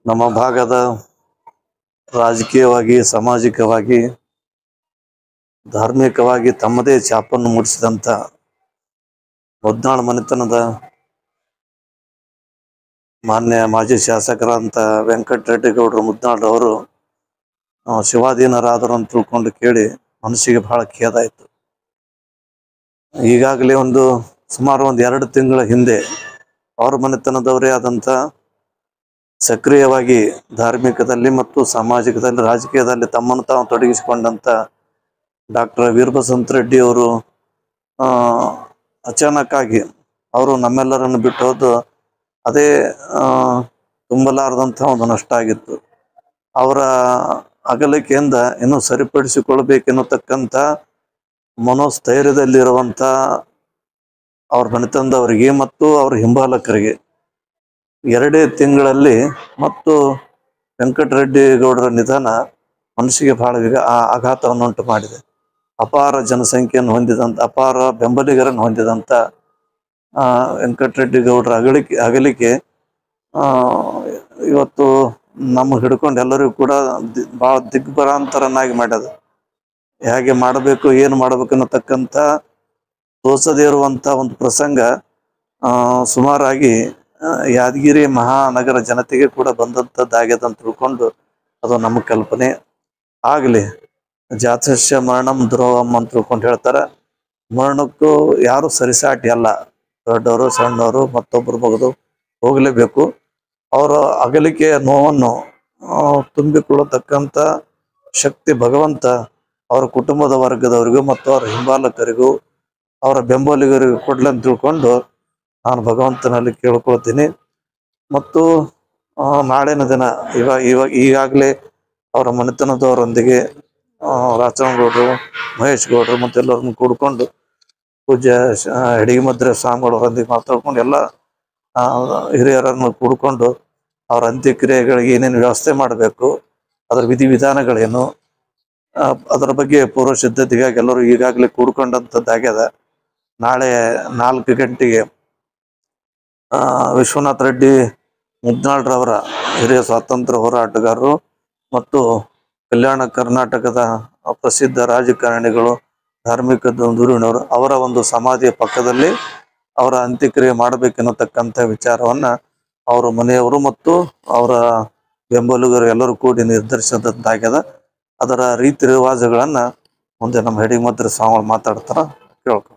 ನಮ್ಮ ಭಾಗದ ರಾಜಕೀಯವಾಗಿ, ಸಾಮಾಜಿಕವಾಗಿ, ಧಾರ್ಮಿಕವಾಗಿ ತಮ್ಮದೇ ಛಾಪನ್ನು ಮೂಡಿಸಿದಂಥ ಮುದ್ನಾಳ್ ಮನೆತನದ ಮಾನ್ಯ ಮಾಜಿ ಶಾಸಕರಂತ ವೆಂಕಟರೆಡ್ಡಿಗೌಡರು ಮುದ್ನಾಳ್ರವರು ಶಿವಾಧೀನರಾದರು ಅಂತ ತಿಳ್ಕೊಂಡು ಕೇಳಿ ಮನಸ್ಸಿಗೆ ಬಹಳ ಖೇದ ಆಯಿತು. ಈಗಾಗಲೇ ಸುಮಾರು 2 ತಿಂಗಳ ಹಿಂದೆ ಅವ್ರ ಮನೆತನದವರೇ ಆದಂಥ ಸಕ್ರಿಯವಾಗಿ ಧಾರ್ಮಿಕದಲ್ಲಿ ಮತ್ತು ಸಾಮಾಜಿಕದಲ್ಲಿ, ರಾಜಕೀಯದಲ್ಲಿ ತಮ್ಮನ್ನು ತಾವು ತೊಡಗಿಸಿಕೊಂಡಂಥ ಡಾಕ್ಟರ್ ವೀರಬಸವಂತ ರೆಡ್ಡಿ ಅವರು ಅಚಾನಕ್ಕಾಗಿ ಅವರು ನಮ್ಮೆಲ್ಲರನ್ನು ಬಿಟ್ಟು ಹೋದು ಅದೇ ತುಂಬಲಾರದಂಥ ಒಂದು ನಷ್ಟ ಆಗಿತ್ತು. ಅವರ ಅಗಲಿಕೆಯಿಂದ ಇನ್ನೂ ಸರಿಪಡಿಸಿಕೊಳ್ಬೇಕೆನ್ನತಕ್ಕಂಥ ಮನೋಸ್ಥೈರ್ಯದಲ್ಲಿರುವಂಥ ಅವ್ರ ಮನೆತನದವರಿಗೆ ಮತ್ತು ಅವ್ರ ಹಿಂಬಾಲಕರಿಗೆ 2 ತಿಂಗಳಲ್ಲಿ ಮತ್ತು ವೆಂಕಟರೆಡ್ಡಿ ಗೌಡರ ನಿಧನ ಮನಸ್ಸಿಗೆ ಬಹಳ ಆಘಾತವನ್ನುಂಟು ಮಾಡಿದೆ. ಅಪಾರ ಜನಸಂಖ್ಯೆಯನ್ನು ಹೊಂದಿದಂಥ, ಅಪಾರ ಬೆಂಬಲಿಗರನ್ನು ಹೊಂದಿದಂಥ ವೆಂಕಟರೆಡ್ಡಿ ಗೌಡರ ಅಗಲಿಕೆ ಇವತ್ತು ನಮಗೆ ಹಿಡ್ಕೊಂಡು ಎಲ್ಲರಿಗೂ ಕೂಡ ಭಾಳ ದಿಗ್ಭ್ರಾಂತರನ್ನಾಗಿ ಮಾಡ್ಯದ. ಹೇಗೆ ಮಾಡಬೇಕು, ಏನು ಮಾಡಬೇಕು ಅನ್ನತಕ್ಕಂಥ ತೋಚದೇ ಇರುವಂಥ ಒಂದು ಪ್ರಸಂಗ ಸುಮಾರಾಗಿ ಯಾದಗಿರಿ ಮಹಾನಗರ ಜನತೆಗೆ ಕೂಡ ಬಂದಂಥದ್ದಾಗ್ಯದ ಅಂತ ತಿಳ್ಕೊಂಡು ಅದು ನಮ್ಮ ಕಲ್ಪನೆ ಆಗಲಿ. ಜಾತಸ್ಯ ಮರಣಂ ಧ್ರುವಂ ಅಂತ ತಿಳ್ಕೊಂಡು ಹೇಳ್ತಾರೆ. ಮರಣಕ್ಕೂ ಯಾರು ಸರಿಸಾಟಿ ಅಲ್ಲ, ದೊಡ್ಡವರು ಸಣ್ಣವರು ಮತ್ತೊಬ್ಬರು ಬಗೆದು ಹೋಗಲೇಬೇಕು. ಅವರ ಅಗಲಿಕೆಯ ನೋವನ್ನು ತುಂಬಿಕೊಳ್ಳತಕ್ಕಂಥ ಶಕ್ತಿ ಭಗವಂತ ಅವರ ಕುಟುಂಬದ ವರ್ಗದವರಿಗೂ ಮತ್ತು ಅವರ ಹಿಂಬಾಲಕರಿಗೂ ಅವರ ಬೆಂಬಲಿಗರಿಗೂ ಕೊಡ್ಲಿ ಅಂತ ತಿಳ್ಕೊಂಡು ನಾನು ಭಗವಂತನಲ್ಲಿ ಕೇಳ್ಕೊಳ್ತೀನಿ. ಮತ್ತು ನಾಳಿನ ದಿನ ಈಗಾಗಲೇ ಅವರ ಮನೆತನದವರೊಂದಿಗೆ ರಾಚನಗೌಡರು, ಮಹೇಶ್ ಗೌಡರು ಮತ್ತೆಲ್ಲರನ್ನು ಕೂಡ್ಕೊಂಡು ಪೂಜ್ಯ ಹೆಡಿಗೆಮದ್ರೆ ಸ್ವಾಮಿಗಳವರೊಂದಿಗೆ ಮಾತಾಡ್ಕೊಂಡು ಎಲ್ಲ ಹಿರಿಯರನ್ನು ಕೂಡ್ಕೊಂಡು ಅವರ ಅಂತ್ಯಕ್ರಿಯೆಗಳಿಗೆ ಏನೇನು ವ್ಯವಸ್ಥೆ ಮಾಡಬೇಕು, ಅದರ ವಿಧಿವಿಧಾನಗಳೇನು, ಅದರ ಬಗ್ಗೆ ಪೂರ್ವ ಸಿದ್ಧತೆಗಾಗಿ ಎಲ್ಲರೂ ಈಗಾಗಲೇ ಕೂಡ್ಕೊಂಡಂಥದ್ದಾಗ್ಯದ. ನಾಳೆ 4 ಗಂಟೆಗೆ ವಿಶ್ವನಾಥ ರೆಡ್ಡಿ ಮುದ್ನಾಳ್ರವರ ಹಿರಿಯ ಸ್ವಾತಂತ್ರ್ಯ ಹೋರಾಟಗಾರರು ಮತ್ತು ಕಲ್ಯಾಣ ಕರ್ನಾಟಕದ ಪ್ರಸಿದ್ಧ ರಾಜಕಾರಣಿಗಳು, ಧಾರ್ಮಿಕ ಧುರೀಣರು ಅವರ ಒಂದು ಸಮಾಧಿಯ ಪಕ್ಕದಲ್ಲಿ ಅವರ ಅಂತ್ಯಕ್ರಿಯೆ ಮಾಡಬೇಕೆನ್ನತಕ್ಕಂಥ ವಿಚಾರವನ್ನು ಅವರ ಮನೆಯವರು ಮತ್ತು ಅವರ ಬೆಂಬಲಿಗರು ಎಲ್ಲರೂ ಕೂಡಿ ನಿರ್ಧರಿಸಿದಂತಾಗ್ಯದ. ಅದರ ರೀತಿ ರಿವಾಜುಗಳನ್ನು ಮುಂದೆ ನಮ್ಮ ಹೆಡಿಗೆಮದ್ರೆ ಸ್ವಾಮಿಗಳು ಮಾತಾಡ್ತಾರ, ಕೇಳ್ಕೊ.